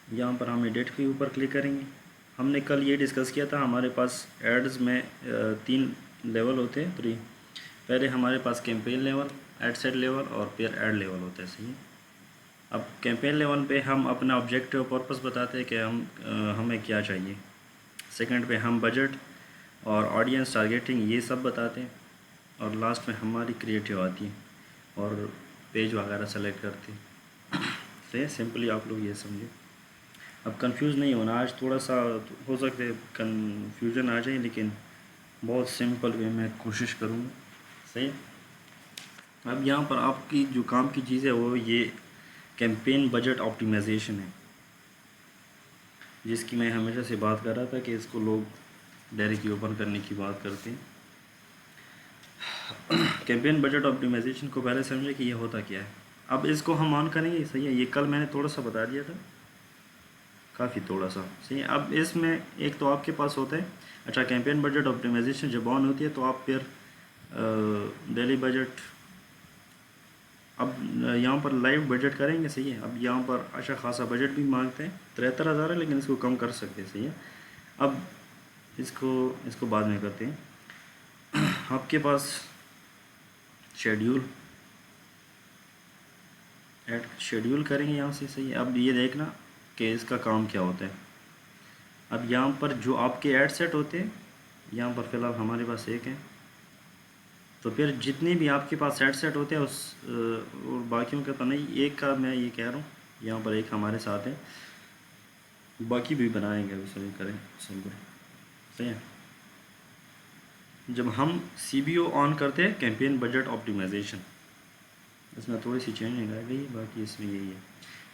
यहाँ पर हम एडिट के ऊपर क्लिक करेंगे। हमने कल ये डिस्कस किया था, हमारे पास एड्स में 3 लेवल होते हैं, 3। पहले हमारे पास campaign level, ad set level और फिर एड लेवल होता है, सही है। अब कैंपेन लेवल पे हम अपना ऑब्जेक्टिव पर्पस बताते हैं कि हमें क्या चाहिए। सेकंड पे हम बजट और ऑडियंस टारगेटिंग ये सब बताते हैं, और लास्ट में हमारी क्रिएटिव आती है और पेज वगैरह सेलेक्ट करते हैं। तो सिंपली आप लोग ये समझे। अब कंफ्यूज नहीं होना, आज थोड़ा सा हो सकता है कन्फ्यूजन आ जाए, लेकिन बहुत सिंपल वे में कोशिश करूँगा, सही है। अब यहाँ पर आपकी जो काम की चीज़ है वो ये कैंपेन बजट ऑप्टिमाइजेशन है, जिसकी मैं हमेशा से बात कर रहा था कि इसको लोग डायरेक्टली ओपन करने की बात करते हैं। कैंपेन बजट ऑप्टिमाइजेशन को पहले समझे कि ये होता क्या है। अब इसको हम ऑन करेंगे, सही है। ये कल मैंने थोड़ा सा बता दिया था, काफ़ी थोड़ा सा, सही है। अब इसमें एक तो आपके पास होता है, अच्छा, कैंपेन बजट ऑप्टिमाइजेशन जब ऑन होती है तो आप फिर डेली बजट, अब यहाँ पर लाइव बजट करेंगे, सही है। अब यहाँ पर अच्छा खासा बजट भी मांगते हैं, 73,000 है, लेकिन इसको कम कर सकते हैं, सही है। अब इसको बाद में करते हैं। आपके पास शेड्यूल ऐड शेड्यूल करेंगे यहाँ से, सही है। अब ये देखना कि इसका काम क्या होता है। अब यहाँ पर जो आपके ऐड सेट होते हैं, यहाँ पर फ़िलहाल हमारे पास एक है, तो फिर जितने भी आपके पास ऐड सेट होते हैं और बाकियों का तो नहीं, एक का मैं ये कह रहा हूँ, यहाँ पर एक हमारे साथ है, बाकी भी बनाएंगे, उसे करें सिंपल, सही है। जब हम CBO ऑन करते हैं, कैंपेन बजट ऑप्टिमाइजेशन, इसमें थोड़ी सी चेंजिंग आ गई, बाकी इसमें यही है।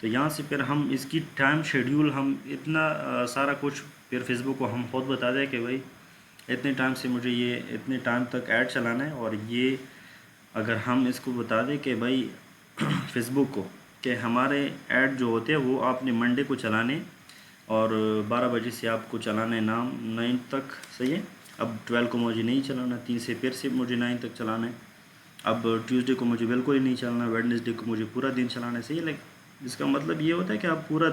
तो यहाँ से फिर हम इसकी टाइम शेड्यूल, हम इतना सारा कुछ फिर फेसबुक को हम खुद बता दें कि भाई इतने टाइम से मुझे ये इतने टाइम तक ऐड चलाना है। और ये अगर हम इसको बता दें कि भाई फेसबुक को कि हमारे ऐड जो होते हैं वो आपने मंडे को चलाने और 12 बजे से आपको चलाना है 9 तक, सही है। अब 12 को मुझे नहीं चलाना, 3 से फिर से मुझे 9 तक चलाना है। अब ट्यूसडे को मुझे बिल्कुल ही नहीं चलाना, वेडनेसडे को मुझे पूरा दिन चलाना है, सही है। लाइक इसका मतलब ये होता है कि आप पूरा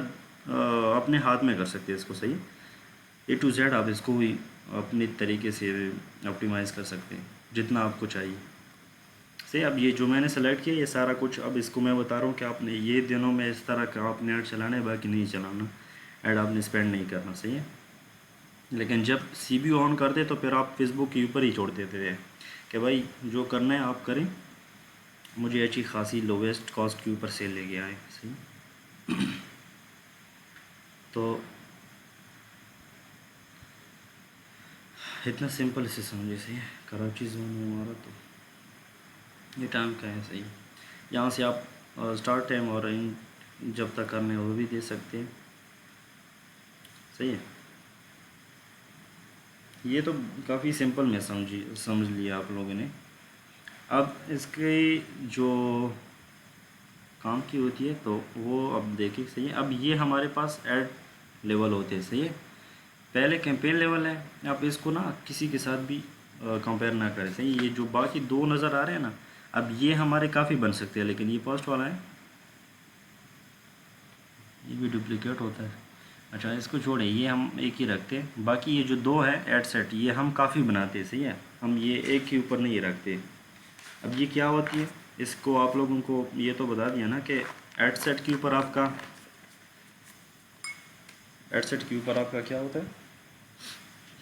अपने हाथ में कर सकते हैं इसको, सही है। A to Z आप इसको भी अपने तरीके से ऑप्टिमाइज़ कर सकते हैं जितना आपको चाहिए, सही। अब ये जो मैंने सेलेक्ट किया ये सारा कुछ, अब इसको मैं बता रहा हूँ कि आपने ये दिनों में इस तरह का आपने ऐड चलाना है, बाकी नहीं चलाना, ऐड आपने स्पेंड नहीं करना, सही है। लेकिन जब CBO ऑन करते तो फिर आप फेसबुक के ऊपर ही छोड़ देते थे कि भाई जो करना है आप करें, मुझे अच्छी खासी लोवेस्ट कॉस्ट के ऊपर सेल लेके आए, सही। तो इतना सिंपल इसे समझे, सही है। कराची जोन में हमारा तो ये टाइम का है, सही। यहाँ से आप स्टार्ट टाइम और इन जब तक करने वो भी दे सकते हैं, सही है। ये तो काफ़ी सिंपल में समझ लिया आप लोगों ने। अब इसके जो काम की होती है तो वो अब देखिए, सही है। अब ये हमारे पास ऐड लेवल होते हैं, सही है। पहले कैंपेन लेवल है, आप इसको ना किसी के साथ भी कंपेयर ना करें, सही। ये जो बाकी 2 नज़र आ रहे हैं ना, अब ये हमारे काफ़ी बन सकते हैं, लेकिन ये फर्स्ट वाला है, ये भी डुप्लीकेट होता है। अच्छा, इसको छोड़े, ये हम एक ही रखते हैं। बाकी ये जो 2 है ऐड सेट, ये हम काफ़ी बनाते हैं, सही है। हम ये एक के ऊपर नहीं रखते। अब ये क्या होती है, इसको आप लोगों को ये तो बता दिया ना कि ऐड सेट के ऊपर आपका क्या होता है,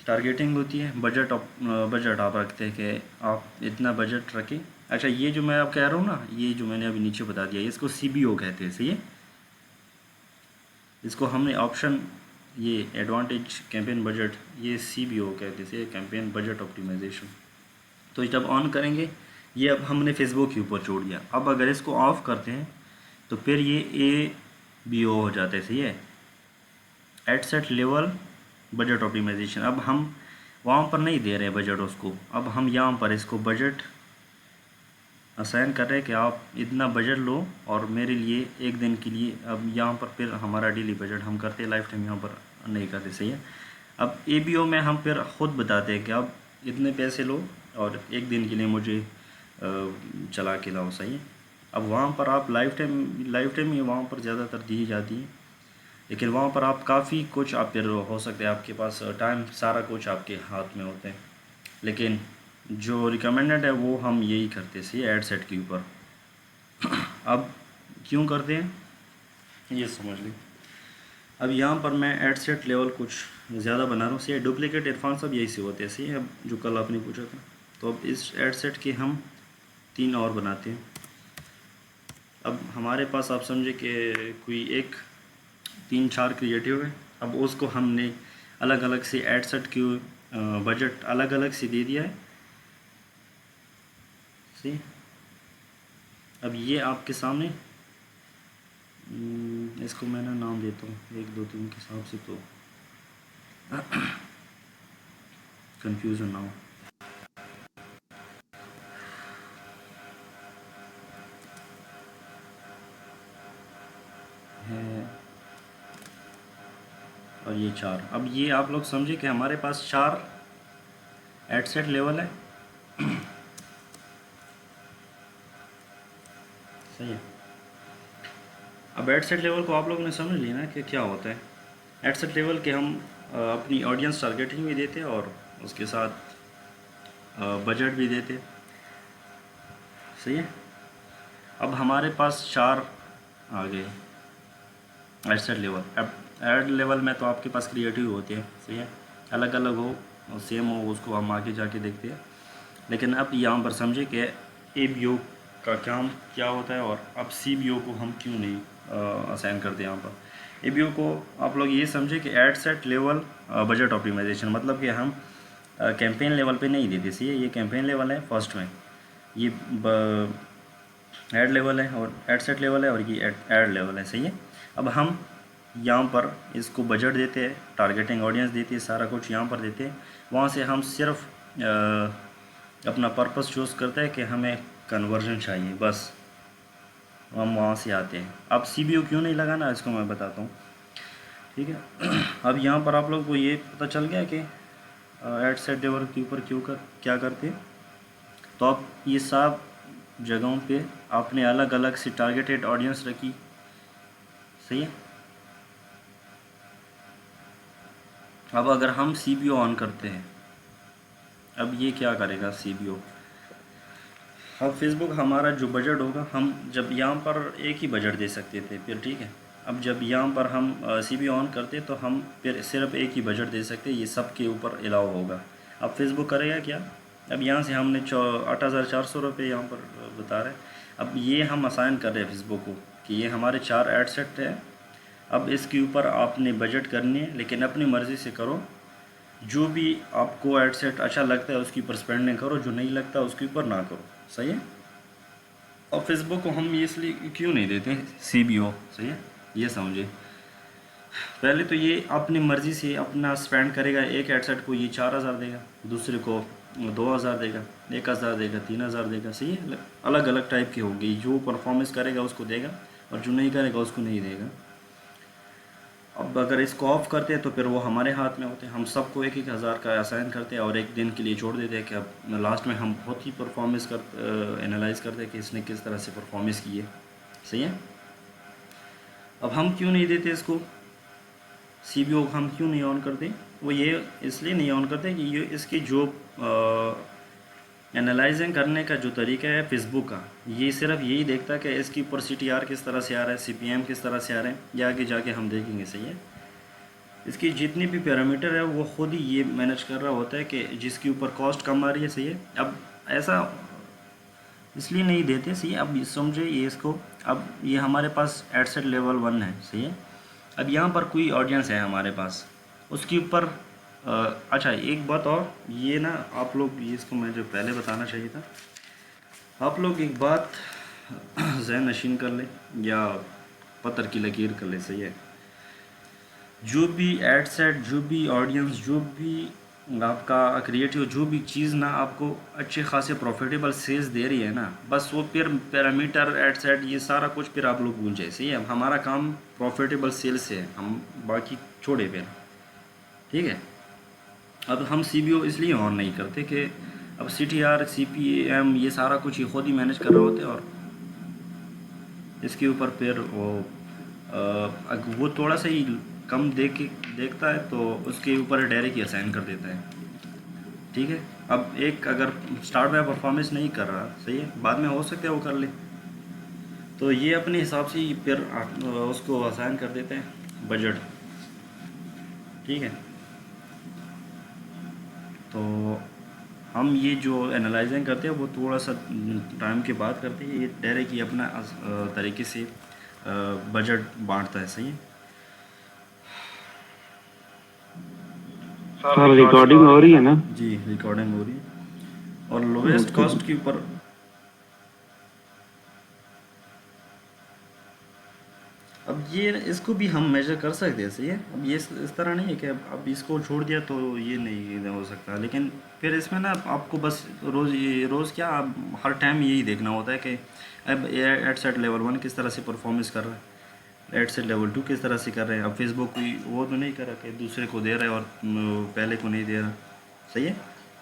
टारगेटिंग होती है। बजट आप रखते हैं कि आप इतना बजट रखें। अच्छा, ये जो मैं आप कह रहा हूँ ना, ये जो मैंने अभी नीचे बता दिया, इसको CBO कहते हैं, सही है। इसको हमने ऑप्शन, ये एडवांटेज कैंपेन बजट, ये CBO कहते हैं, कैंपेन बजट ऑप्टिमाइजेशन। तो जब ऑन करेंगे, ये अब हमने फेसबुक के ऊपर छोड़ दिया। अब अगर इसको ऑफ करते हैं तो फिर ये ABO हो जाता है, सही है, ad set level budget optimisation. अब हम वहाँ पर नहीं दे रहे हैं बजट उसको, अब हम यहाँ पर इसको बजट असाइन कर रहे हैं कि आप इतना बजट लो और मेरे लिए एक दिन के लिए। अब यहाँ पर फिर हमारा डेली बजट हम करते हैं, लाइफ टाइम यहाँ पर नहीं करते, सही है। अब ABO में हम फिर ख़ुद बताते हैं कि आप इतने पैसे लो और एक दिन के लिए मुझे चला के लाओ, सही है। अब वहाँ पर आप लाइफ टाइम ही वहाँ पर ज़्यादातर दी जाती है। लेकिन वहाँ पर आप काफ़ी कुछ आप फिर हो सकते हैं आपके पास टाइम सारा कुछ आपके हाथ में होते हैं। लेकिन जो रिकमेंडेड है वो हम यही करते सी एड सेट के ऊपर। अब क्यों करते हैं ये समझ लें। अब यहाँ पर मैं एड सेट लेवल कुछ ज़्यादा बना रहा हूँ। सी डुप्लीकेट इरफान सब यही से होते हैं। सी अब जो कल आपने पूछा था, तो अब इस एड सेट के हम 3 और बनाते हैं। अब हमारे पास आप समझे कि कोई एक 3-4 क्रिएटिव है। अब उसको हमने अलग अलग से एड सेट की बजट अलग अलग से दे दिया है। सी अब ये आपके सामने इसको मैंने नाम देता हूँ 1 2 3 के हिसाब से, तो कंफ्यूजन ना हो। है और ये 4। अब ये आप लोग समझे कि हमारे पास 4 एड सेट लेवल है। सही है। अब एड सेट लेवल को आप लोगों ने समझ लिया ना कि क्या होता है। एड सेट लेवल के हम अपनी ऑडियंस टारगेटिंग भी देते हैं और उसके साथ बजट भी देते हैं। सही है। अब हमारे पास 4 आ गए एड सेट लेवल। अब एड लेवल में तो आपके पास क्रिएटिव होते हैं। सही है। अलग अलग हो सेम हो उसको हम आगे जाके देखते हैं। लेकिन अब यहाँ पर समझे कि ए बी ओ का काम क्या होता है और अब सी बी ओ को हम क्यों नहीं असाइन करते यहाँ पर। ए बी ओ को आप लोग ये समझे कि ad set level budget optimisation, मतलब कि हम कैंपेन लेवल पे नहीं देते। सी ये कैंपेन लेवल है फर्स्ट में, ये एड लेवल है और एड सेट लेवल है और ये एड लेवल है। सही है। अब हम यहाँ पर इसको बजट देते हैं, टारगेटिंग ऑडियंस देती है, सारा कुछ यहाँ पर देते हैं। वहाँ से हम सिर्फ अपना पर्पस चूज़ करते हैं कि हमें कन्वर्जन चाहिए, बस हम वहाँ से आते हैं। अब सी बी ओ क्यों नहीं लगाना इसको मैं बताता हूँ। ठीक है। अब यहाँ पर आप लोग को ये पता चल गया कि एड सेट लेवल के ऊपर क्या करते हैं। तो आप ये सब जगहों पे आपने अलग अलग से टारगेटेड ऑडियंस रखी। सही है। अब अगर हम सी बी ओ ऑन करते हैं, अब ये क्या करेगा सी बी ओ। अब फेसबुक हमारा जो बजट होगा, हम जब यहाँ पर एक ही बजट दे सकते थे फिर, ठीक है। अब जब यहाँ पर हम सी बी ऑन करते तो हम फिर सिर्फ एक ही बजट दे सकते, ये सब के ऊपर अलाउ होगा। अब फेसबुक करेगा क्या। अब यहाँ से हमने 8,400 रुपये यहाँ पर बता रहे हैं। अब ये हम असाइन कर रहे हैं फेसबुक को कि ये हमारे 4 एड सेट है। अब इसके ऊपर आपने बजट करनी है, लेकिन अपनी मर्ज़ी से करो। जो भी आपको एड सेट अच्छा लगता है उसके ऊपर स्पेंडिंग करो, जो नहीं लगता उसके ऊपर ना करो। सही है। और फेसबुक को हम ये इसलिए क्यों नहीं देते सी बी ओ। सही है। ये समझे। पहले तो ये अपनी मर्ज़ी से अपना स्पेंड करेगा। एक एड सेट को ये 4,000 देगा, दूसरे को 2,000 देगा, 1,000 देगा, 3,000 देगा। सही है। अलग अलग टाइप के होंगे। जो परफॉर्मेंस करेगा उसको देगा और जो नहीं करेगा उसको नहीं देगा। अब अगर इसको ऑफ़ करते हैं तो फिर वो हमारे हाथ में होते हैं। हम सबको 1,000 का असाइन करते हैं और एक दिन के लिए छोड़ देते हैं कि अब लास्ट में हम बहुत ही परफॉर्मेंस एनालाइज करते हैं कि इसने किस तरह से परफॉर्मेंस की है। सही है। अब हम क्यों नहीं देते इसको सी बी ओ, हम क्यों नहीं ऑन करते। वो ये इसलिए नहीं ऑन करते कि ये इसकी जो एनालाइजिंग करने का जो तरीका है फेसबुक का, ये सिर्फ यही देखता है कि इसके ऊपर सी टी आर किस तरह से आ रहा है, सी पी एम किस तरह से आ रहे हैं, ये आगे जाके हम देखेंगे। सही है। इसकी जितनी भी पैरामीटर है वो खुद ही ये मैनेज कर रहा होता है कि जिसके ऊपर कॉस्ट कम आ रही है। सही है। अब ऐसा इसलिए नहीं देते। सही है। अब समझे ये इसको। अब ये हमारे पास एड सेट लेवल 1 है। सही है। अब यहाँ पर कोई ऑडियंस है हमारे पास, उसके ऊपर अच्छा एक बात और, ये ना आप लोग ये इसको मुझे पहले बताना चाहिए था। आप लोग एक बात ज़हन नशीन कर ले या पत्थर की लकीर कर ले। सही है। जो भी एड सेट, जो भी ऑडियंस, जो भी आपका क्रिएटिव, जो भी चीज़ ना आपको अच्छे खासे प्रॉफिटेबल सेल्स दे रही है ना, बस वो फिर पैरामीटर एड सेट ये सारा कुछ फिर आप लोग भूल जाए। सही है। हमारा काम प्रॉफिटेबल सेल्स है, हम बाकी छोड़े फिर। ठीक है। अब हम सी बी ओ इसलिए ऑन नहीं करते कि अब C T R, C P M ये सारा कुछ ये खुद ही मैनेज कर रहे होते हैं और इसके ऊपर फिर वो वो थोड़ा सा ही कम देखता है तो उसके ऊपर डायरेक्ट ही असाइन कर देता है। ठीक है, अब एक अगर स्टार्ट में परफॉर्मेंस नहीं कर रहा, सही है, बाद में हो सकता है वो कर ले, तो ये अपने हिसाब से ही फिर उसको असाइन कर देते हैं बजट। ठीक है, तो हम ये जो एनालाइजिंग करते हैं वो थोड़ा सा टाइम के बाद करते हैं, ये डायरेक्ट ही अपना तरीके से बजट बांटता है। सही है सर रिकॉर्डिंग हो रही है ना? जी, रिकॉर्डिंग हो रही है। और लोवेस्ट ओके जी। कॉस्ट के ऊपर अब ये इसको भी हम मेजर कर सकते हैं। सही है, अब ये इस तरह नहीं है कि अब इसको छोड़ दिया तो ये नहीं हो सकता, लेकिन फिर इसमें ना आपको बस रोज़ क्या, अब हर टाइम यही देखना होता है कि अब एड सेट लेवल 1 किस तरह से परफॉर्मेंस कर रहा है, एड सेट लेवल 2 किस तरह से कर रहे हैं। अब फेसबुक कोई वो तो नहीं कर रहा कि दूसरे को दे रहा है और पहले को नहीं दे रहा। सही है,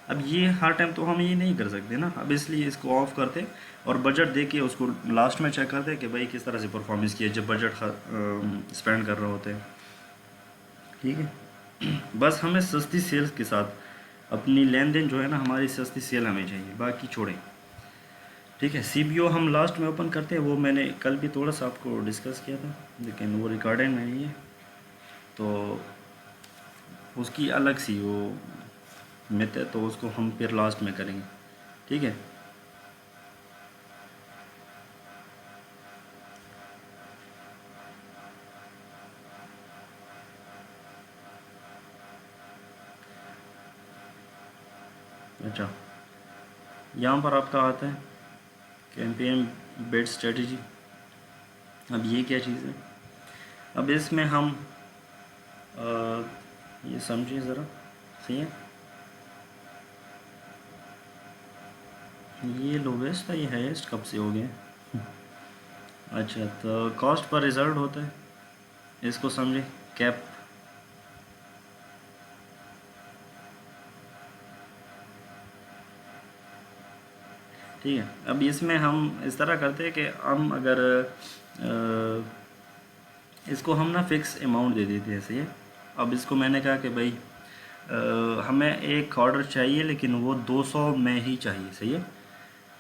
अब ये हर टाइम तो हम ये नहीं कर सकते ना, अब इसलिए इसको ऑफ करते और बजट दे के उसको लास्ट में चेक करते कि भाई किस तरह से परफॉर्मेंस किया जब बजट स्पेंड कर रहे होते हैं। ठीक है, बस हमें सस्ती सेल्स के साथ अपनी लेन देन जो है ना, हमारी सस्ती सेल हमें चाहिए, बाकी छोड़ें। ठीक है, सीबीओ हम लास्ट में ओपन करते हैं, वो मैंने कल भी थोड़ा सा आपको डिस्कस किया था, लेकिन वो रिकॉर्डिंग में नहीं है, तो उसकी अलग सी वो मिथ है, तो उसको हम फिर लास्ट में करेंगे। ठीक है, अच्छा, यहाँ पर आपका आता है कैंपेन बेड स्ट्रेटजी। अब ये क्या चीज़ है, अब इसमें हम ये समझिए ज़रा। सही है, ये लोवेस्ट था, ये हाईएस्ट कब से हो गया। अच्छा, तो कॉस्ट पर रिजल्ट होता है, इसको समझे, कैप। ठीक है, अब इसमें हम इस तरह करते हैं कि हम अगर इसको हम ना फिक्स अमाउंट दे देते हैं। सही है, अब इसको मैंने कहा कि भाई हमें एक ऑर्डर चाहिए लेकिन वो 200 में ही चाहिए। सही है,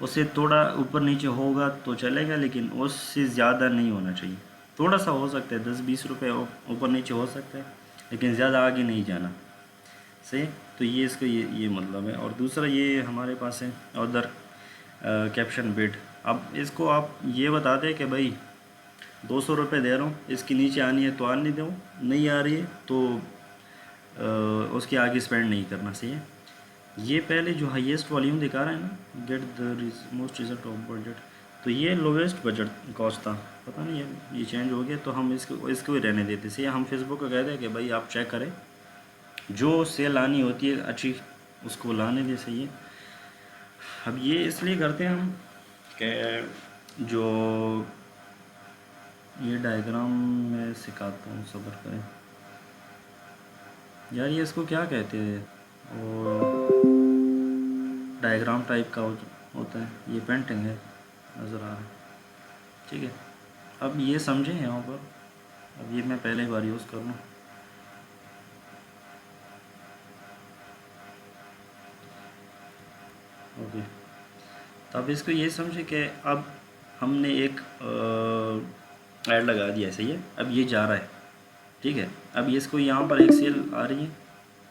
उससे थोड़ा ऊपर नीचे होगा तो चलेगा, लेकिन उससे ज़्यादा नहीं होना चाहिए। थोड़ा सा हो सकता है 10-20 रुपये ऊपर नीचे हो सकता है, लेकिन ज़्यादा आगे नहीं जाना। सही है, तो ये इसका ये मतलब है। और दूसरा ये हमारे पास है अदर कैप्शन बिड। अब इसको आप ये बता दें कि भाई 200 रुपये दे रहा हूँ, इसके नीचे आनी है तो आने दो, नहीं आ रही है तो उसके आगे स्पेंड नहीं करना। सही है, ये पहले जो हाईएस्ट वॉल्यूम दिखा रहा है ना, get the most result of budget, तो ये लोवेस्ट बजट कॉस्ट था, पता नहीं है ये चेंज हो गया, तो हम इसको ही रहने देते। सही है, हम फेसबुक को कहते हैं कि भाई आप चेक करें, जो सेल आनी होती है अच्छी उसको लाने दे। सही है, अब ये इसलिए करते हैं हम कि जो ये डायग्राम मैं सिखाता हूँ, सब्र करें यार, ये इसको क्या कहते हैं, वो डायग्राम टाइप का होता है, ये पेंटिंग है, नज़र आ रहा है। ठीक है, अब ये समझें यहाँ पर, अब ये मैं पहले बार यूज़ कर लूँ। ओके, तो अब इसको ये समझे कि अब हमने एक ऐड लगा दिया है। सही है, अब ये जा रहा है। ठीक है, अब ये इसको यहाँ पर एक सेल आ रही है।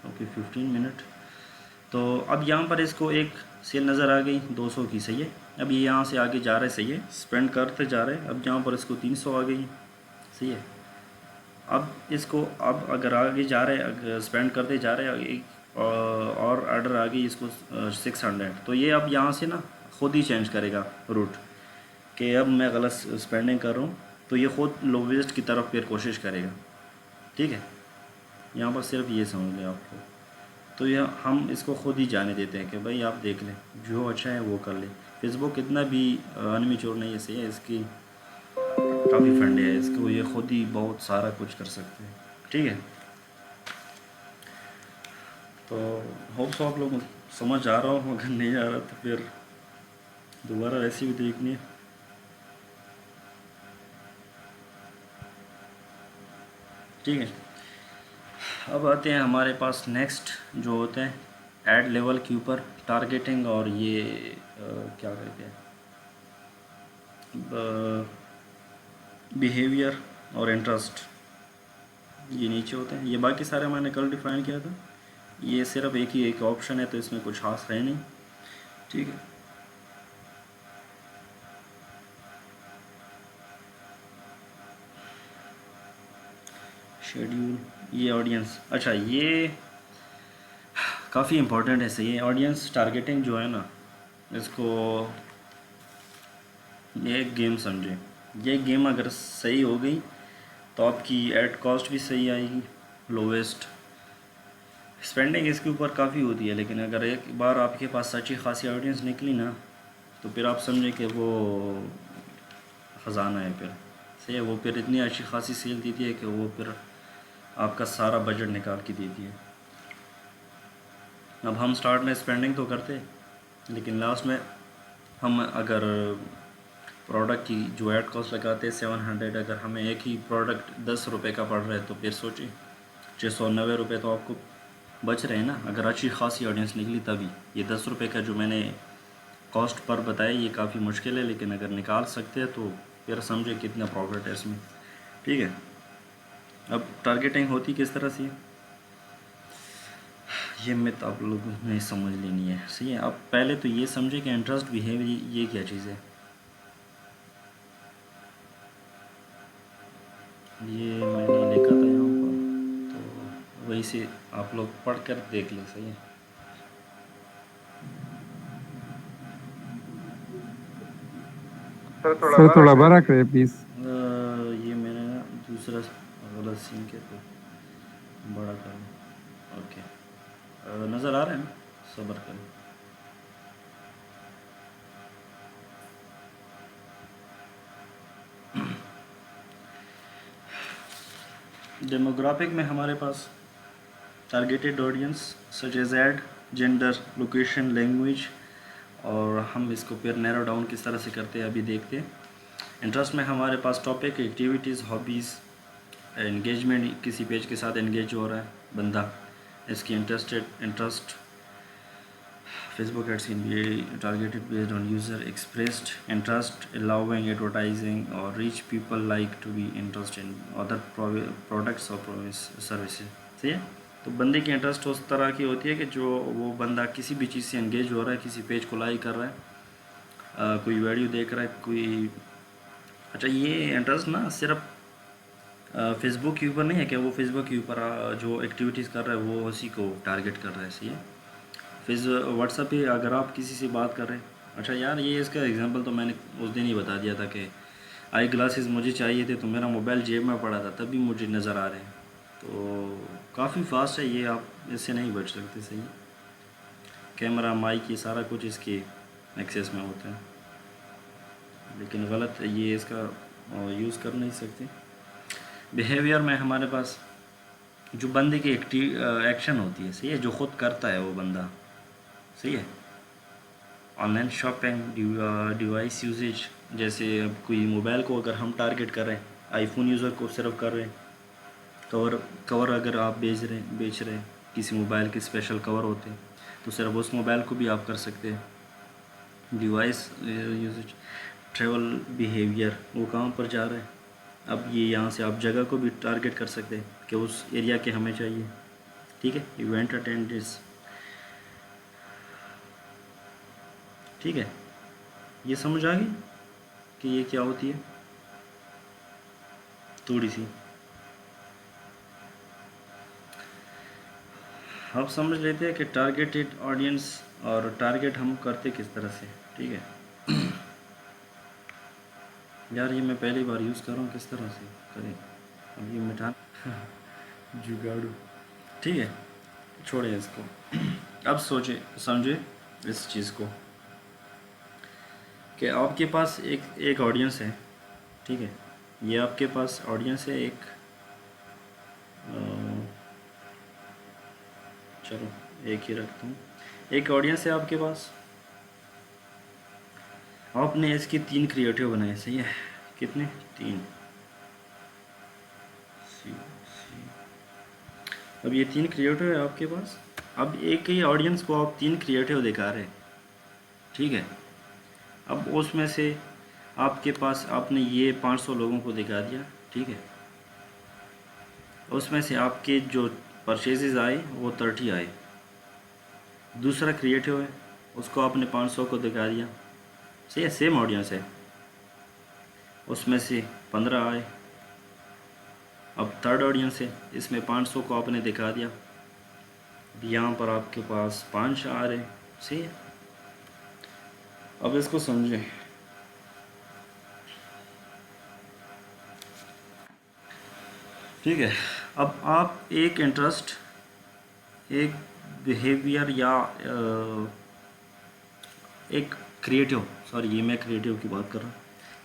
ओके, 15 मिनट, तो अब यहाँ पर इसको एक सेल नज़र आ गई 200 की। सही है, अब ये यहाँ से आगे जा रहा है। सही है, स्पेंड करते जा रहे हैं, अब यहाँ पर इसको 300 आ गई। सही है, अब इसको अब अगर आगे जा रहे हैं, अगर स्पेंड करते जा रहे हैं, एक और ऑर्डर आ गई इसको 600, तो ये अब यहाँ से ना खुद ही चेंज करेगा रूट, कि अब मैं गलत स्पेंडिंग कर रहा हूँ, तो ये खुद लोवेस्ट की तरफ फिर कोशिश करेगा। ठीक है, यहाँ पर सिर्फ ये समझ लें आपको, तो यह हम इसको खुद ही जाने देते हैं कि भाई आप देख लें, जो अच्छा है वो कर लें। फेसबुक इतना भी अनमिच्योर नहीं है। सही है, इसकी काफ़ी फंडे है, इसको ये खुद ही बहुत सारा कुछ कर सकते हैं। ठीक है, तो होप सो आप लोग समझ आ रहा हो, अगर नहीं आ रहा तो फिर दोबारा रेसिपी देखनी है। ठीक है। अब आते हैं हमारे पास नेक्स्ट जो होते हैं ऐड लेवल के ऊपर टारगेटिंग और ये क्या कहते हैं बिहेवियर और इंटरेस्ट, ये नीचे होते हैं। ये बाकी सारे मैंने कल डिफाइन किया था, ये सिर्फ एक ही एक ऑप्शन है तो इसमें कुछ खास है नहीं। ठीक है। शेड्यूल, ये ऑडियंस, अच्छा ये काफ़ी इम्पोर्टेंट है। सही है, ऑडियंस टारगेटिंग जो है ना, इसको ये एक गेम समझे। ये गेम अगर सही हो गई तो आपकी एड कॉस्ट भी सही आएगी, लोवेस्ट स्पेंडिंग इसके ऊपर काफ़ी होती है। लेकिन अगर एक बार आपके पास अच्छी खासी ऑडियंस निकली ना, तो फिर आप समझें कि वो ख़जाना है। फिर सही है, वो फिर इतनी अच्छी खासी सेल देती है कि वो फिर आपका सारा बजट निकाल के देती है। अब हम स्टार्ट में स्पेंडिंग तो करते, लेकिन लास्ट में हम अगर प्रोडक्ट की जो ऐड कॉस्ट लगाते हैं 700, अगर हमें एक ही प्रोडक्ट 10 रुपये का पड़ रहा है तो फिर सोचिए 690 रुपये तो आपको बच रहे हैं ना। अगर अच्छी खासी ऑडियंस निकली तभी। ये 10 रुपये का जो मैंने कॉस्ट पर बताया ये काफ़ी मुश्किल है, लेकिन अगर निकाल सकते हैं तो फिर समझे कितना प्रॉफिट है इसमें। ठीक है। अब टारगेटिंग होती किस तरह से, ये मिथ आप लोगों ने समझ लेनी है। सही है, अब पहले तो ये समझे कि इंटरेस्ट बिहेवियर ये क्या चीज़ है। ये मैंने लिखा था यहाँ पर, तो वही से आप लोग पढ़ कर देख लें। सही है। सर थोड़ा बड़ा करे प्लीज। ये मैंने ना दूसरा गलत सीन के तो बड़ा कर, ओके। नज़र आ रहा है ना, सब्र करें। डेमोग्राफिक में हमारे पास targeted audience such as ad, gender, location, language, और हम इसको फिर नैरो डाउन किस तरह से करते हैं अभी देखते हैं। इंटरेस्ट में हमारे पास टॉपिक, एक्टिविटीज़, हॉबीज़, एंगेजमेंट, किसी पेज के साथ एंगेज हो रहा है बंदा, इसकी interest. Facebook ads can be targeted based on user expressed interest, allowing advertising or reach people like to be interested in other products or services। सही है। तो बंदे की इंटरेस्ट उस तरह की होती है कि जो वो बंदा किसी भी चीज़ से एंगेज हो रहा है, किसी पेज को लाइक कर रहा है, कोई वीडियो देख रहा है, कोई। अच्छा, ये इंटरेस्ट ना सिर्फ फेसबुक के ऊपर नहीं है कि वो फेसबुक के ऊपर जो एक्टिविटीज़ कर रहा है वो उसी को टारगेट कर रहा है। सही है। फिर व्हाट्सएप पे अगर आप किसी से बात कर रहे हैं, अच्छा यार ये इसका एग्जांपल तो मैंने उस दिन ही बता दिया था कि आई ग्लासेस मुझे चाहिए थे तो मेरा मोबाइल जेब में पड़ा था तभी मुझे नज़र आ रहे हैं। तो काफ़ी फास्ट है ये, आप इससे नहीं बच सकते। सही है। कैमरा, माइक, ये सारा कुछ इसके एक्सेस में होता है, लेकिन गलत ये इसका यूज़ कर नहीं सकते। बिहेवियर में हमारे पास जो बंदे की एक्शन होती है। सही है, जो ख़ुद करता है वो बंदा। सही है। ऑनलाइन शॉपिंग, डिवाइस यूजेज, जैसे अब कोई मोबाइल को अगर हम टारगेट कर रहे हैं, आईफोन यूज़र को सिर्फ कर रहे हैं, कवर कवर अगर आप बेच रहे हैं, किसी मोबाइल के स्पेशल कवर होते हैं तो सिर्फ उस मोबाइल को भी आप कर सकते हैं। डिवाइस यूजेज, ट्रैवल बिहेवियर, वो कहाँ पर जा रहे हैं। अब ये यहाँ से आप जगह को भी टारगेट कर सकते हैं कि उस एरिया के हमें चाहिए। ठीक है। इवेंट अटेंडेंस, ठीक है। ये समझ आ गई कि ये क्या होती है थोड़ी सी। अब समझ लेते हैं कि टारगेटेड ऑडियंस और टारगेट हम करते किस तरह से। ठीक है। यार ये मैं पहली बार यूज़ कर रहा हूँ, किस तरह से करें अब ये मिटा जुगाड़ू। ठीक है, छोड़े इसको। अब सोचे समझे इस चीज़ को कि आपके पास एक ऑडियंस है। ठीक है, ये आपके पास ऑडियंस है एक, चलो एक ही रखता हूँ। एक ऑडियंस है आपके पास, आपने इसकी 3 क्रिएटिव बनाए। सही है, कितने? 3। अब ये 3 क्रिएटिव है आपके पास। अब एक ही ऑडियंस को आप 3 क्रिएटिव दिखा रहे हैं, ठीक है। अब उसमें से आपके पास आपने ये 500 लोगों को दिखा दिया, ठीक है। उसमें से आपके जो परचेजेज आए वो 30 आए। दूसरा क्रिएटिव है, उसको आपने 500 को दिखा दिया, सही है, सेम ऑडियंस है, उसमें से 15 आए। अब थर्ड ऑडियंस है, इसमें 500 को आपने दिखा दिया, यहाँ पर आपके पास 5 आ रहे, सही है। अब इसको समझें, ठीक है। अब आप एक इंटरेस्ट, एक बिहेवियर या एक क्रिएटिव, सॉरी ये मैं क्रिएटिव की बात कर रहा हूँ,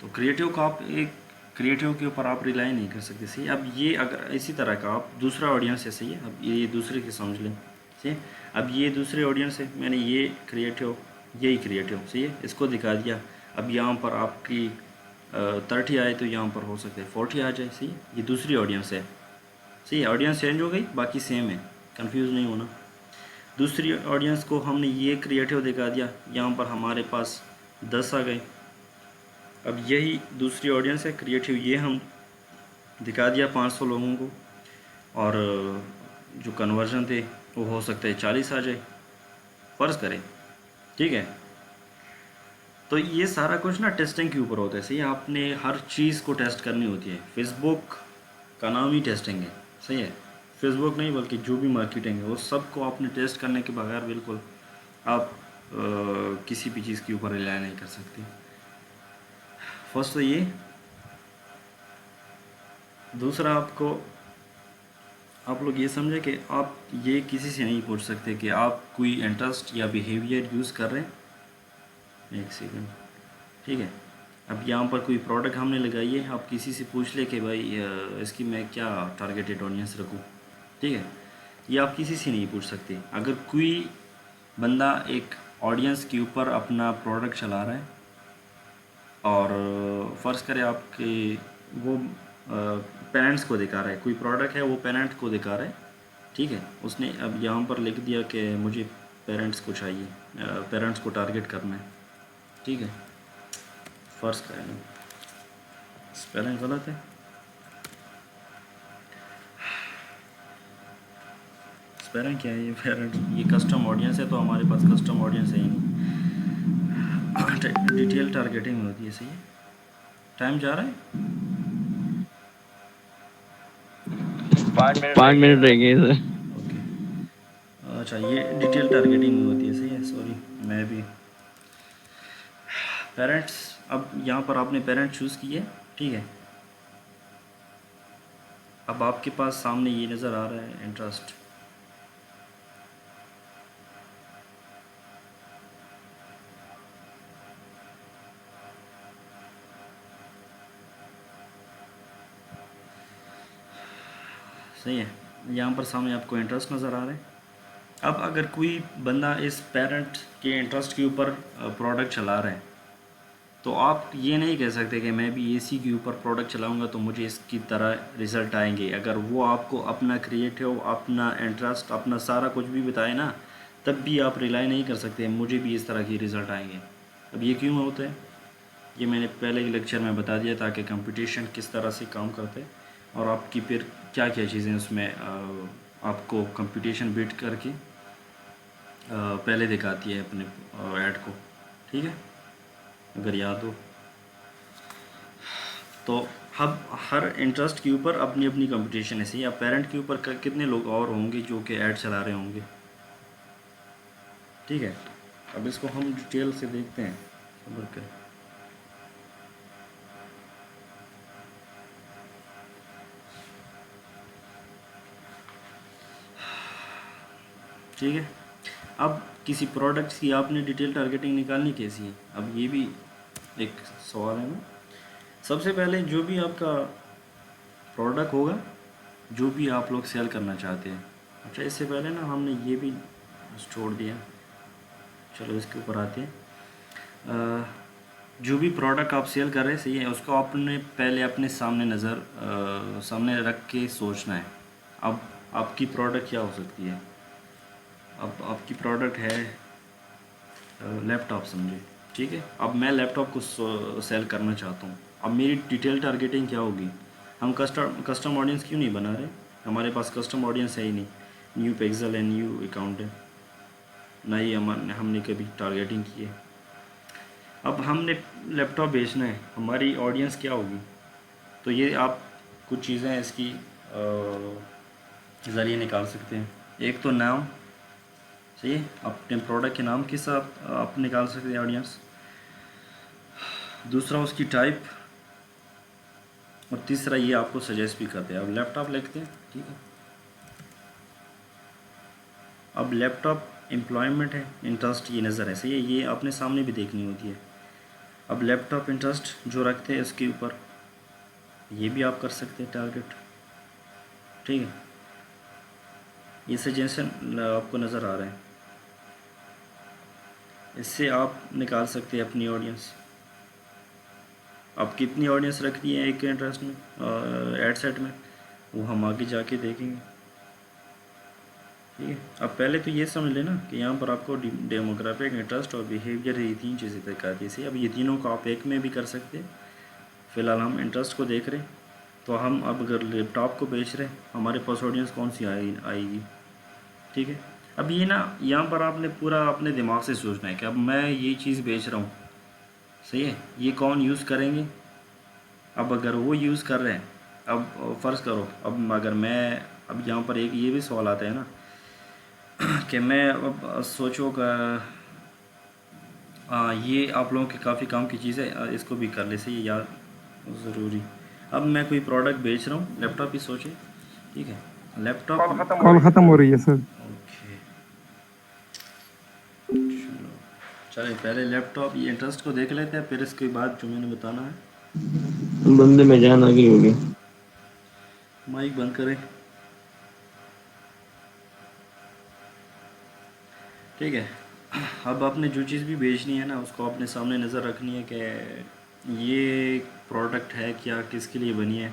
तो क्रिएटिव का आप एक क्रिएटिव के ऊपर आप रिलाई नहीं कर सकते, सही। अब ये अगर इसी तरह का आप दूसरा ऑडियंस है, सही है। अब ये दूसरे की समझ लें, सही है। अब ये दूसरे ऑडियंस है, मैंने ये क्रिएटिव, यही क्रिएटिव, सही है, इसको दिखा दिया। अब यहाँ पर आपकी 30 आए तो यहाँ पर हो सकता है 40 आ जाए, सही है। ये दूसरी ऑडियंस है, सही है। ऑडियंस चेंज हो गई, बाकी सेम है, कंफ्यूज नहीं होना। दूसरी ऑडियंस को हमने ये क्रिएटिव दिखा दिया, यहाँ पर हमारे पास 10 आ गए। अब यही दूसरी ऑडियंस है, क्रिएटिव ये हम दिखा दिया 500 लोगों को, और जो कन्वर्जन थे वो हो सकता है 40 आ जाए, फ़र्ज़ करें, ठीक है। तो ये सारा कुछ ना टेस्टिंग के ऊपर होता है, सही है। आपने हर चीज़ को टेस्ट करनी होती है। फेसबुक का नाम ही टेस्टिंग है, सही है। फेसबुक नहीं बल्कि जो भी मार्केटिंग है वो सब को आपने टेस्ट करने के बगैर बिल्कुल आप किसी भी चीज़ के ऊपर रिलाई नहीं कर सकते। फर्स्ट तो ये। दूसरा, आपको आप लोग ये समझे कि आप ये किसी से नहीं पूछ सकते कि आप कोई इंटरेस्ट या बिहेवियर यूज़ कर रहे हैं। एक सेकंड, ठीक है। अब यहाँ पर कोई प्रोडक्ट हमने लगाई है, आप किसी से पूछ ले कि भाई इसकी मैं क्या टारगेटेड ऑडियंस रखूँ, ठीक है। ये आप किसी से नहीं पूछ सकते। अगर कोई बंदा एक ऑडियंस के ऊपर अपना प्रोडक्ट चला रहा है और फ़र्ज़ करें आपके वो पेरेंट्स को दिखा रहा है, कोई प्रोडक्ट है वो पेरेंट्स को दिखा रहा है, ठीक है। उसने अब यहाँ पर लिख दिया कि मुझे पेरेंट्स को चाहिए, पेरेंट्स को टारगेट करना है, ठीक है। फ़र्ज़ करें, स्पेलिंग गलत है, स्पेलिंग क्या है ये, पेरेंट्स, ये कस्टम ऑडियंस है, तो हमारे पास कस्टम ऑडियंस है ही नहीं। डिटेल टारगेटिंग में होती है, सही है। टाइम जा रहा है, 5 मिनट रह गए सर। ओके। अच्छा, ये डिटेल टारगेटिंग में होती है, सही है। सॉरी, मैं भी पेरेंट्स, अब यहाँ पर आपने पेरेंट चूज़ किए, ठीक है। अब आपके पास सामने ये नज़र आ रहा है इंटरेस्ट, सही है। यहाँ पर सामने आपको इंटरेस्ट नज़र आ रहा है। अब अगर कोई बंदा इस पेरेंट के इंटरेस्ट के ऊपर प्रोडक्ट चला रहा है, तो आप ये नहीं कह सकते कि मैं भी इसी के ऊपर प्रोडक्ट चलाऊंगा तो मुझे इसकी तरह रिज़ल्ट आएंगे। अगर वो आपको अपना क्रिएटिव, अपना इंटरेस्ट, अपना सारा कुछ भी बताए ना, तब भी आप रिलाई नहीं कर सकते मुझे भी इस तरह की रिज़ल्ट आएंगे। अब ये क्यों होता है, ये मैंने पहले के लेक्चर में बता दिया था कि कंपटीशन किस तरह से काम करते हैं और आपकी फिर क्या क्या चीज़ें उसमें आपको कंपटीशन बीट करके पहले दिखाती है अपने ऐड को, ठीक है, अगर याद हो तो। अब हर इंटरेस्ट के ऊपर अपनी अपनी कंपटीशन है, सही। अब पेरेंट के ऊपर कितने लोग और होंगे जो कि ऐड चला रहे होंगे, ठीक है। अब इसको हम डिटेल से देखते हैं, सब्र कर। ठीक है। अब किसी प्रोडक्ट्स की आपने डिटेल टारगेटिंग निकालनी कैसी है, अब ये भी एक सवाल है ना। सबसे पहले जो भी आपका प्रोडक्ट होगा, जो भी आप लोग सेल करना चाहते हैं, अच्छा इससे पहले ना हमने ये भी छोड़ दिया, चलो इसके ऊपर आते हैं। जो भी प्रोडक्ट आप सेल कर रहे हैं, सही है, उसको आपने पहले अपने सामने सामने रख के सोचना है। अब आपकी प्रोडक्ट क्या हो सकती है। अब आपकी प्रोडक्ट है लैपटॉप समझे, ठीक है। अब मैं लैपटॉप को सेल करना चाहता हूँ। अब मेरी डिटेल टारगेटिंग क्या होगी। हम कस्टम ऑडियंस क्यों नहीं बना रहे, हमारे पास कस्टम ऑडियंस है ही नहीं। न्यू पिक्सल है, न्यू अकाउंट है, ना ही हमने कभी टारगेटिंग की है। अब हमने लैपटॉप बेचना है, हमारी ऑडियंस क्या होगी। तो ये आप कुछ चीज़ें इसकी ज़रिए निकाल सकते हैं। एक तो नाम, सही है, अपने प्रोडक्ट के नाम के साथ आप निकाल सकते हैं ऑडियंस। दूसरा उसकी टाइप, और तीसरा ये आपको सजेस्ट भी करते हैं। अब लैपटॉप लिखते हैं, ठीक है। अब लैपटॉप एम्प्लॉयमेंट है, इंटरेस्ट ये नज़र है, सही है, ये अपने सामने भी देखनी होती है। अब लैपटॉप इंटरेस्ट जो रखते हैं इसके ऊपर ये भी आप कर सकते हैं टारगेट, ठीक है। ये सजेशन आपको नज़र आ रहा है, इससे आप निकाल सकते हैं अपनी ऑडियंस। अब कितनी ऑडियंस रखनी है एक इंटरेस्ट में, एड सेट में, वो हम आगे जाके देखेंगे, ठीक है। अब पहले तो ये समझ लेना कि यहाँ पर आपको डेमोग्राफिक, इंटरेस्ट और बिहेवियर, ये तीन चीज़ें तक आती है। अब ये तीनों को आप एक में भी कर सकते हैं। फ़िलहाल हम इंटरेस्ट को देख रहे हैं, तो हम अब अगर लैपटॉप को बेच रहे हैं, हमारे पास ऑडियंस कौन सी आएगी, ठीक है। अब ये ना यहाँ पर आपने पूरा अपने दिमाग से सोचना है कि अब मैं ये चीज़ बेच रहा हूँ, सही है, ये कौन यूज़ करेंगे। अब अगर वो यूज़ कर रहे हैं, अब फ़र्ज़ करो, अब अगर मैं, अब यहाँ पर एक ये भी सवाल आता है ना कि मैं अब सोचो का ये आप लोगों के काफ़ी काम की चीज़ है, इसको भी कर ले, सही है यार, ज़रूरी। अब मैं कोई प्रोडक्ट बेच रहा हूँ, लैपटॉप ही सोचे, ठीक है। लैपटॉप कॉल खत्म हो रही है सर। ओके, चलो, चलिए पहले लैपटॉप ये इंटरेस्ट को देख लेते हैं, फिर इसके बाद जो मैंने बताना है। बंदे में जान आ गई होगी। माइक बंद करें, ठीक है। अब आपने जो चीज़ भी बेचनी है ना, उसको अपने सामने नज़र रखनी है कि ये प्रोडक्ट है क्या, किसके लिए बनी है,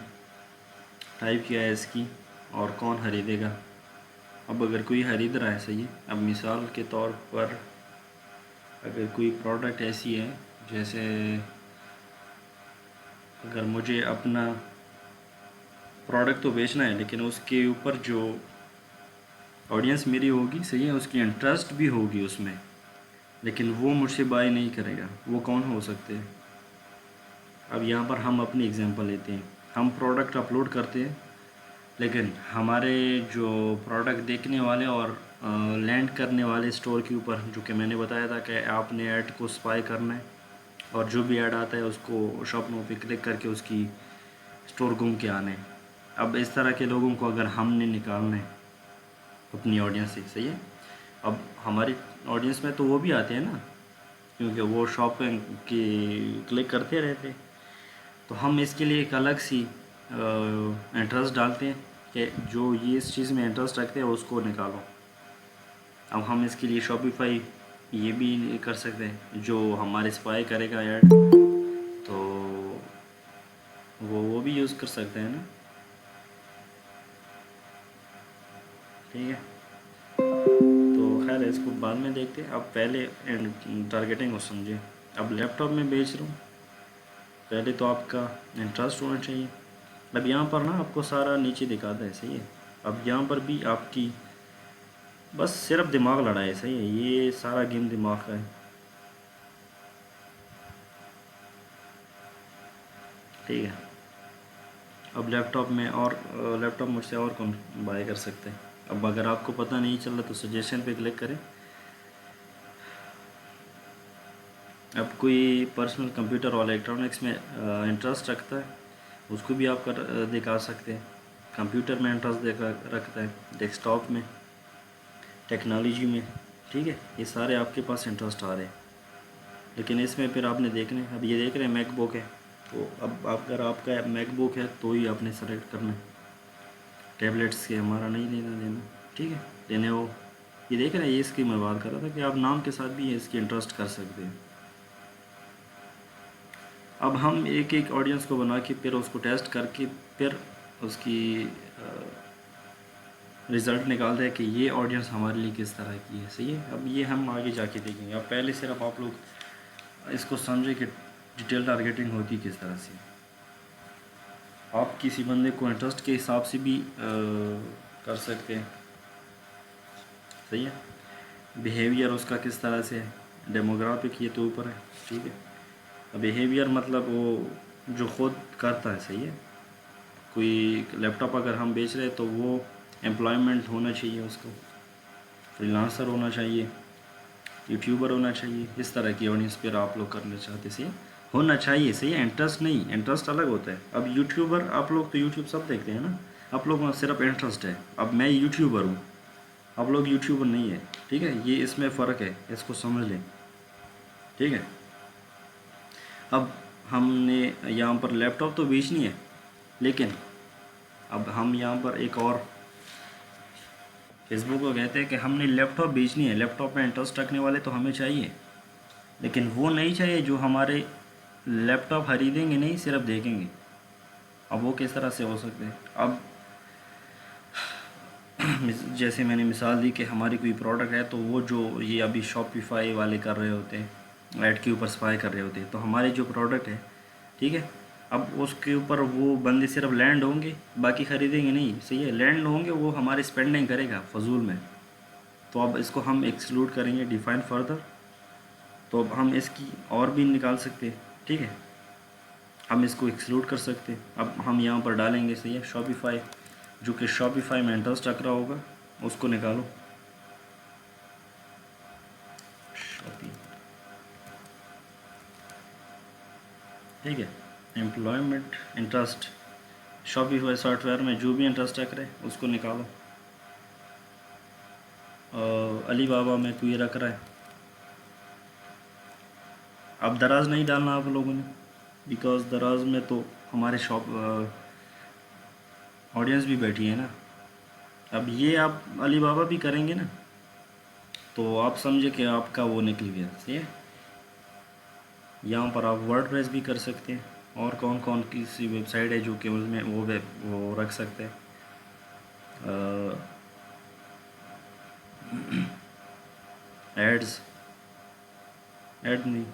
टाइप क्या है इसकी, और कौन ख़रीदेगा। अब अगर कोई ख़रीद रहा है, सही है। अब मिसाल के तौर पर अगर कोई प्रोडक्ट ऐसी है, जैसे अगर मुझे अपना प्रोडक्ट तो बेचना है, लेकिन उसके ऊपर जो ऑडियंस मेरी होगी, सही है, उसकी इंटरेस्ट भी होगी उसमें, लेकिन वो मुझसे बाय नहीं करेगा, वो कौन हो सकते हैं। अब यहाँ पर हम अपनी एग्जांपल लेते हैं, हम प्रोडक्ट अपलोड करते हैं, लेकिन हमारे जो प्रोडक्ट देखने वाले और लैंड करने वाले स्टोर के ऊपर, जो कि मैंने बताया था कि आपने ऐड को स्पाई करना है, और जो भी ऐड आता है उसको शॉप नो पे क्लिक करके उसकी स्टोर घूम के आना है। अब इस तरह के लोगों को अगर हमने निकालना है अपनी ऑडियंस से, सही है। अब हमारी ऑडियंस में तो वो भी आते हैं ना, क्योंकि वो शॉपिंग की क्लिक करते रहते हैं। तो हम इसके लिए एक अलग सी इंटरेस्ट डालते हैं कि जो ये इस चीज़ में इंटरेस्ट रखते हैं उसको निकालो। अब हम इसके लिए शॉपिफाई ये भी कर सकते हैं, जो हमारे स्पाई करेगा ऐड, तो वो भी यूज़ कर सकते हैं ना, ठीक है। तो खैर इसको बाद में देखते हैं, अब पहले टारगेटिंग को समझे। अब लैपटॉप में बेच रहा हूँ, पहले तो आपका इंटरेस्ट होना चाहिए। अब यहाँ पर ना आपको सारा नीचे दिखाता है, सही है। अब यहाँ पर भी आपकी बस सिर्फ दिमाग लड़ा है, सही है, ये सारा गेम दिमाग का है, ठीक है। अब लैपटॉप में, और लैपटॉप मुझसे और कौन बाय कर सकते हैं। अब अगर आपको पता नहीं चल रहा तो सजेशन पे क्लिक करें। अब कोई पर्सनल कंप्यूटर और इलेक्ट्रॉनिक्स में इंटरेस्ट रखता है, उसको भी आप दिखा सकते हैं। कंप्यूटर में इंटरेस्ट रखता है, डेस्कटॉप में, टेक्नोलॉजी में, ठीक है, ये सारे आपके पास इंटरेस्ट आ रहे हैं। लेकिन इसमें फिर आपने देखना है, अब ये देख रहे हैं मैकबुक है, तो अब अगर आपका मैकबुक है तो ही आपने सेलेक्ट करना है, टैबलेट्स के हमारा नहीं लेना देना, ठीक है। लेने वो ये देख रहे हैं, ये इसकी मैं बात कर रहा था कि आप नाम के साथ भी इसकी इंटरेस्ट कर सकते हैं। अब हम एक एक ऑडियंस को बना के फिर उसको टेस्ट करके फिर उसकी रिज़ल्ट निकालता है कि ये ऑडियंस हमारे लिए किस तरह की है। सही है, अब ये हम आगे जाके देखेंगे। अब पहले सिर्फ आप लोग इसको समझे कि डिटेल टारगेटिंग होती किस तरह से। आप किसी बंदे को इंटरेस्ट के हिसाब से भी कर सकते हैं। सही है, बिहेवियर उसका किस तरह से है, डेमोग्राफिक ये तो ऊपर है। ठीक है, बिहेवियर मतलब वो जो ख़ुद करता है। सही है, कोई लैपटॉप अगर हम बेच रहे हैं तो वो एम्प्लॉयमेंट होना चाहिए, उसको फ्रीलांसर होना चाहिए, यूट्यूबर होना चाहिए, इस तरह की ऑडियंस पर आप लोग करना चाहते। सही होना चाहिए। सही है, इंटरेस्ट नहीं, इंटरेस्ट अलग होता है। अब यूट्यूबर आप लोग तो यूट्यूब सब देखते हैं ना, आप लोग में सिर्फ इंटरेस्ट है। अब मैं यूट्यूबर हूँ, आप लोग यूट्यूबर नहीं है। ठीक है, ये इसमें फ़र्क है, इसको समझ लें। ठीक है, अब हमने यहाँ पर लैपटॉप तो बेचनी है, लेकिन अब हम यहाँ पर एक और फेसबुक को कहते हैं कि हमने लैपटॉप बेचनी है। लैपटॉप में इंटरेस्ट रखने वाले तो हमें चाहिए, लेकिन वो नहीं चाहिए जो हमारे लैपटॉप खरीदेंगे नहीं, सिर्फ देखेंगे। अब वो किस तरह से हो सकते हैं। अब जैसे मैंने मिसाल दी कि हमारी कोई प्रोडक्ट है, तो वो जो ये अभी शॉपिफाई वाले कर रहे होते हैं, ऐड के ऊपर स्पाई कर रहे होते हैं, तो हमारी जो प्रोडक्ट है, ठीक है, अब उसके ऊपर वो बंदे सिर्फ लैंड होंगे, बाकी ख़रीदेंगे नहीं। सही है, लैंड होंगे, वो हमारी स्पेंडिंग करेगा फजूल में। तो अब इसको हम एक्सक्लूड करेंगे, डिफ़ाइन फर्दर। तो अब हम इसकी और भी निकाल सकते हैं। ठीक है, हम इसको एक्सक्लूड कर सकते हैं। अब हम यहाँ पर डालेंगे, सही है, शॉपिफाई, जो कि शॉपिफाई में इंटरेस्ट रख रहा होगा, उसको निकालो। शॉपी, ठीक है, एम्प्लॉयमेंट इंटरेस्ट, शॉपिफाई सॉफ्टवेयर में जो भी इंटरेस्ट रख रहे हैं उसको निकालो। अली बाबा में कोई रख रहा है, अब दराज नहीं डालना आप लोगों ने, बिकॉज दराज में तो हमारे शॉप ऑडियंस भी बैठी है ना। अब ये आप अली बाबा भी करेंगे ना, तो आप समझे कि आपका वो निकल गया। सही है, यहाँ पर आप वर्डप्रेस भी कर सकते हैं, और कौन कौन सी वेबसाइट है जो कि उसमें वो रख सकते हैं। एड्स, ऐड नहीं,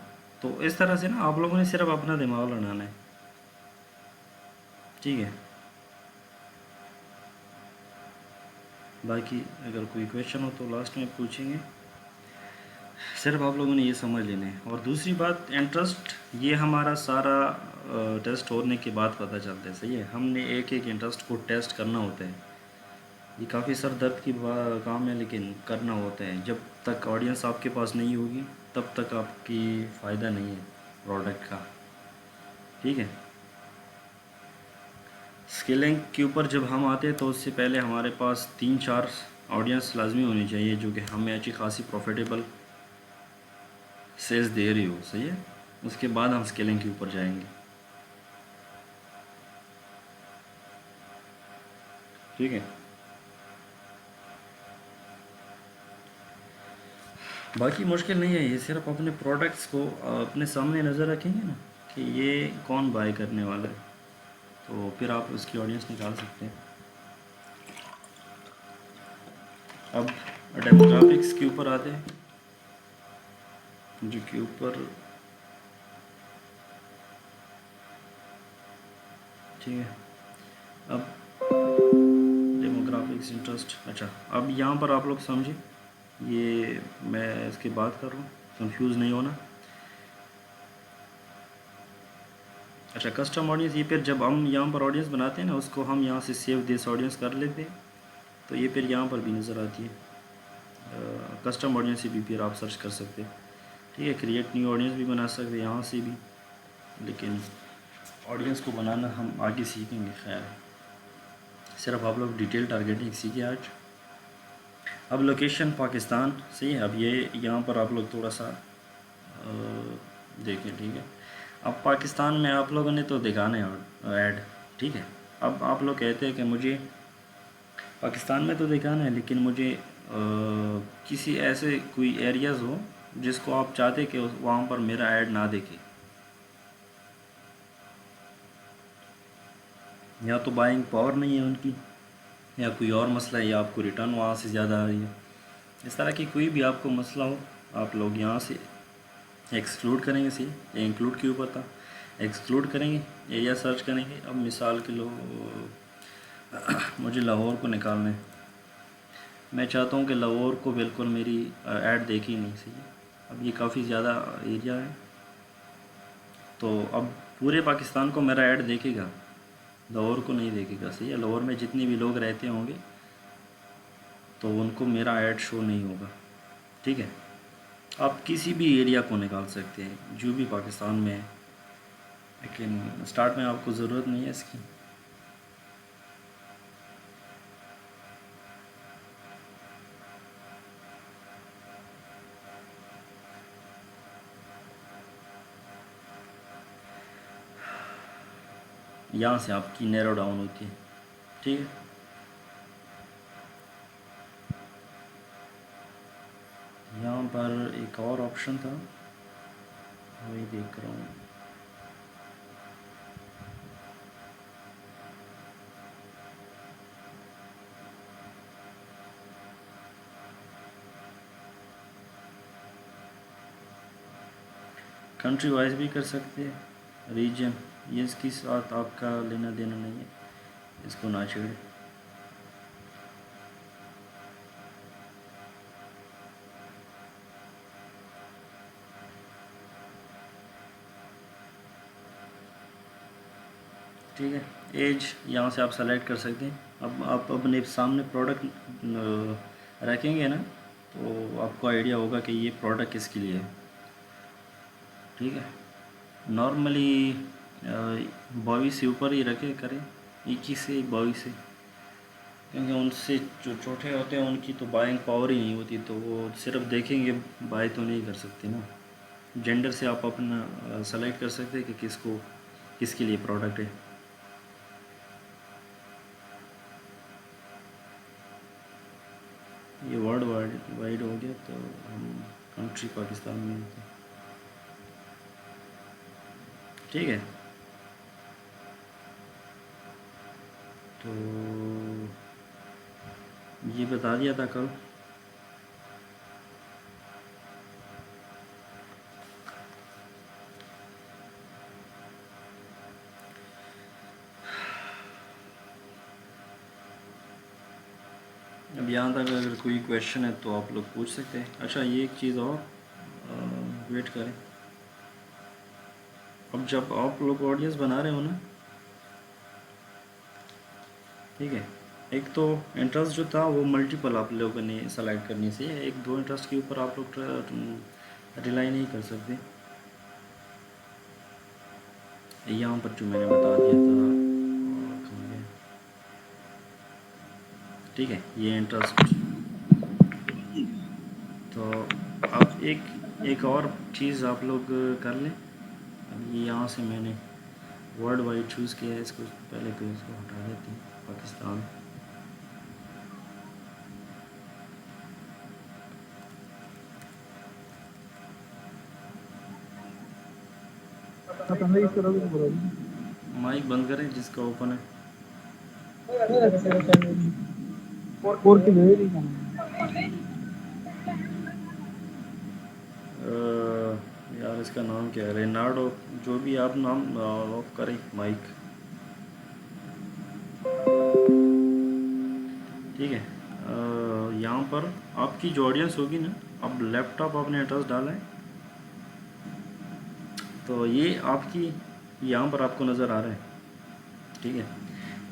तो इस तरह से ना आप लोगों ने सिर्फ अपना दिमाग लड़ाना है। ठीक है, बाकी अगर कोई क्वेश्चन हो तो लास्ट में पूछेंगे। सिर्फ आप लोगों ने ये समझ लेना है। और दूसरी बात, इंटरेस्ट ये हमारा सारा टेस्ट होने के बाद पता चलता है। सही है, हमने एक एक इंटरेस्ट को टेस्ट करना होता है। ये काफ़ी सर दर्द की काम है, लेकिन करना होता है। जब तक ऑडियंस आपके पास नहीं होगी, तब तक आपकी फ़ायदा नहीं है प्रोडक्ट का। ठीक है, स्केलिंग के ऊपर जब हम आते हैं तो उससे पहले हमारे पास 3-4 ऑडियंस लाजमी होनी चाहिए, जो कि हमें अच्छी खासी प्रॉफिटेबल सेल्स दे रही हो। सही है, उसके बाद हम स्केलिंग के ऊपर जाएंगे। ठीक है, बाकी मुश्किल नहीं है, ये सिर्फ अपने प्रोडक्ट्स को अपने सामने नज़र रखेंगे ना कि ये कौन बाय करने वाला है, तो फिर आप उसकी ऑडियंस निकाल सकते हैं। अब डेमोग्राफिक्स के ऊपर आते हैं, जो के ऊपर, ठीक है, अब डेमोग्राफिक्स इंटरेस्ट। अच्छा, अब यहाँ पर आप लोग समझे, ये मैं इसकी बात कर रहा हूँ, कंफ्यूज नहीं होना। अच्छा, कस्टम ऑडियंस, ये फिर जब हम यहाँ पर ऑडियंस बनाते हैं ना, उसको हम यहाँ से सेव दिस ऑडियंस कर लेते हैं, तो ये फिर यहाँ पर भी नज़र आती है। कस्टम ऑडियंस से भी फिर आप सर्च कर सकते हैं। ठीक है, क्रिएट न्यू ऑडियंस भी बना सकते हैं यहाँ से भी, लेकिन ऑडियंस को बनाना हम आगे सीखेंगे। खैर, सिर्फ आप लोग डिटेल टारगेटिंग सीखे आज। अब लोकेशन पाकिस्तान। सही है, अब ये यहाँ पर आप लोग थोड़ा सा देखें। ठीक है, अब पाकिस्तान में आप लोगों ने तो दिखाना है ऐड। ठीक है, अब आप लोग कहते हैं कि मुझे पाकिस्तान में तो दिखाना है, लेकिन मुझे किसी ऐसे कोई एरियाज़ हो जिसको आप चाहते कि वहाँ पर मेरा ऐड ना देखे, या तो बाइंग पावर नहीं है उनकी, या कोई और मसला है, या आपको रिटर्न वहाँ से ज़्यादा आ रही है, इस तरह की कोई भी आपको मसला हो, आप लोग यहाँ से एक्सक्लूड करेंगे। सी ये इंक्लूड के ऊपर था, एक्सक्लूड करेंगे, एरिया सर्च करेंगे। अब मिसाल के लो मुझे लाहौर को निकालना है, मैं चाहता हूँ कि लाहौर को बिल्कुल मेरी ऐड देखी नहीं सही। अब ये काफ़ी ज़्यादा एरिया है, तो अब पूरे पाकिस्तान को मेरा ऐड देखेगा, लाहौर को नहीं देखेगा। सही है, लाहौर में जितने भी लोग रहते होंगे तो उनको मेरा ऐड शो नहीं होगा। ठीक है, आप किसी भी एरिया को निकाल सकते हैं जो भी पाकिस्तान में है, लेकिन स्टार्ट में आपको ज़रूरत नहीं है इसकी। यहाँ से आपकी नैरो डाउन होती है। ठीक है, यहाँ पर एक और ऑप्शन था, वही देख रहा हूँ। कंट्री वाइज भी कर सकते हैं, रीजन, ये इसके साथ आपका लेना देना नहीं है, इसको ना छेड़े। ठीक है, एज यहाँ से आप सेलेक्ट कर सकते हैं। अब आप अपने सामने प्रोडक्ट रखेंगे ना, तो आपको आइडिया होगा कि ये प्रोडक्ट किसके लिए है। ठीक है, नॉर्मली 22 से ऊपर ही रखे करें, 21 से 22 से, क्योंकि उनसे जो छोटे होते हैं उनकी तो बाइंग पावर ही नहीं होती, तो वो सिर्फ देखेंगे, बाय तो नहीं कर सकते ना। जेंडर से आप अपना सेलेक्ट कर सकते हैं कि किसको किसके लिए प्रोडक्ट है। ये वर्ल्ड वाइड हो गया, तो हम कंट्री पाकिस्तान में होते हैं। ठीक है, तो ये बता दिया था कल। अब यहाँ तक अगर कोई क्वेश्चन है तो आप लोग पूछ सकते हैं। अच्छा, ये एक चीज़ और, वेट करें। अब जब आप लोग ऑडियंस बना रहे हो ना, ठीक है, एक तो इंटरेस्ट जो था वो मल्टीपल आप लोगों ने सेलेक्ट करनी चाहिए, एक दो इंटरेस्ट के ऊपर आप लोग रिलाई नहीं कर सकते। यहाँ पर जो मैंने बता दिया था, कहाँ गया? ठीक है, ये इंटरेस्ट। तो अब एक और चीज़ आप लोग कर लें। अब ये यहाँ से मैंने वर्ल्ड वाइड चूज़ किया है, इसको पहले तो इसको हटा देते हैं, पाकिस्तान। माइक बंद करें जिसका ओपन है। यार इसका नाम क्या है, रेनार्डो, जो भी आप नाम ऑफ करें माइक। ठीक है, यहाँ पर आपकी जो ऑडियंस होगी ना, अब लैपटॉप आपने एड्रेस डाला है, तो ये आपकी यहाँ पर आपको नज़र आ रहा है। ठीक है,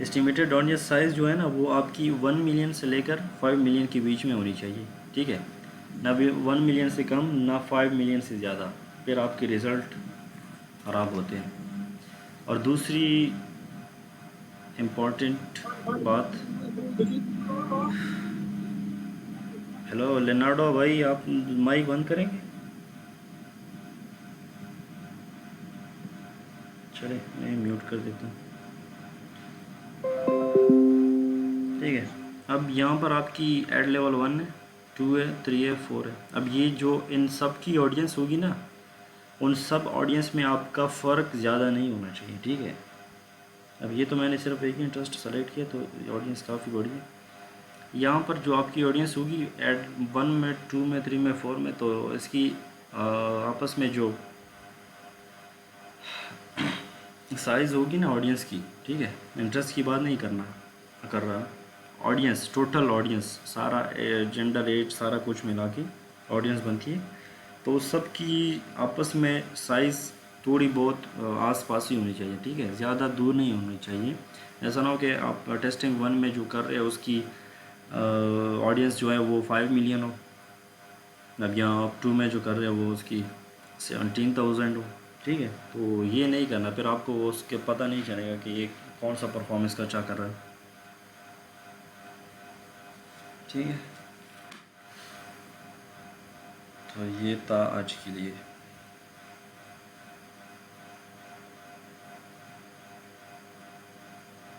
एस्टिमेटेड ऑडियंस साइज़ जो है ना, वो आपकी 1 मिलियन से लेकर 5 मिलियन के बीच में होनी चाहिए। ठीक है, ना भी 1 मिलियन से कम, ना 5 मिलियन से ज़्यादा, फिर आपके रिज़ल्ट ख़राब होते हैं। और दूसरी इम्पॉर्टेंट बात, हेलो लेनार्डो भाई, आप माइक बंद करेंगे? चले, मैं म्यूट कर देता हूँ। ठीक है, अब यहाँ पर आपकी एड लेवल 1 है, 2 है, 3 है, 4 है। अब ये जो इन सब की ऑडियंस होगी ना, उन सब ऑडियंस में आपका फ़र्क ज़्यादा नहीं होना चाहिए। ठीक है, अब ये तो मैंने सिर्फ एक ही इंटरेस्ट सेलेक्ट किया, तो ऑडियंस काफ़ी बड़ी है। यहाँ पर जो आपकी ऑडियंस होगी एड 1 में, 2 में, 3 में, 4 में, तो इसकी आपस में जो साइज़ होगी ना ऑडियंस की, ठीक है, इंटरेस्ट की बात नहीं कर रहा, ऑडियंस, टोटल ऑडियंस, सारा जेंडर, एज, सारा कुछ मिला के ऑडियंस बनती है। तो सब की आपस में साइज़ थोड़ी बहुत आस पास ही होनी चाहिए, ठीक है, ज़्यादा दूर नहीं होनी चाहिए। ऐसा ना हो कि आप टेस्टिंग 1 में जो कर रहे हो उसकी ऑडियंस जो है वो 5 मिलियन हो, अब यहाँ आप 2 में जो कर रहे हो वो उसकी 17,000 हो, ठीक है। तो ये नहीं करना, फिर आपको उसके पता नहीं चलेगा कि ये कौन सा परफॉर्मेंस का अच्छा कर रहा है, ठीक है। तो ये था आज के लिए।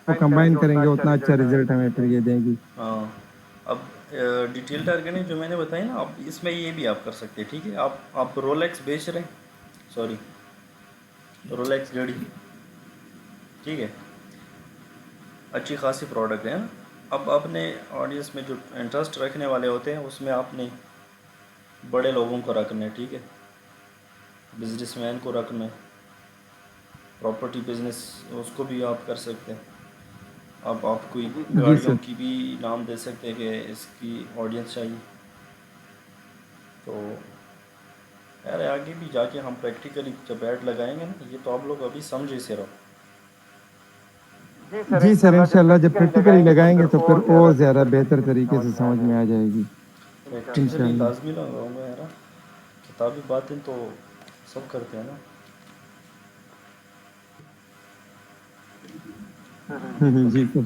वो कंबाइन करेंगे उतना अच्छा रिजल्ट हमें फिर ये देगी। हाँ, अब डिटेल टारगेटिंग जो मैंने बताई ना, आप इसमें ये भी आप कर सकते हैं, ठीक है। आप रोलेक्स बेच रहे हैं, सॉरी, रोलेक्स घड़ी, ठीक है, अच्छी खासी प्रोडक्ट है ना। अब अपने ऑडियंस में जो इंटरेस्ट रखने वाले होते हैं उसमें आपने बड़े लोगों को रखना है, ठीक है, बिजनेसमैन को रखना है, प्रॉपर्टी बिजनेस उसको भी आप कर सकते हैं। आप कोई जी गाड़ियों सर। की भी नाम दे सकते हैं कि इसकी ऑडियंस चाहिए। तो यार आगे भी जाके हम प्रैक्टिकली जब ऐड लगाएंगे ना, ये तो आप लोग अभी समझे से रहो। जी सर, इंशाल्लाह जब प्रैक्टिकली लगाएंगे तो फिर और ज़्यादा बेहतर तरीके से समझ में आ जाएगी प्रैक्टिकली इंशाल्लाह। लाजमी लगाऊंगा यार, किताबी बातें तो सब करते हैं ना। जी सर।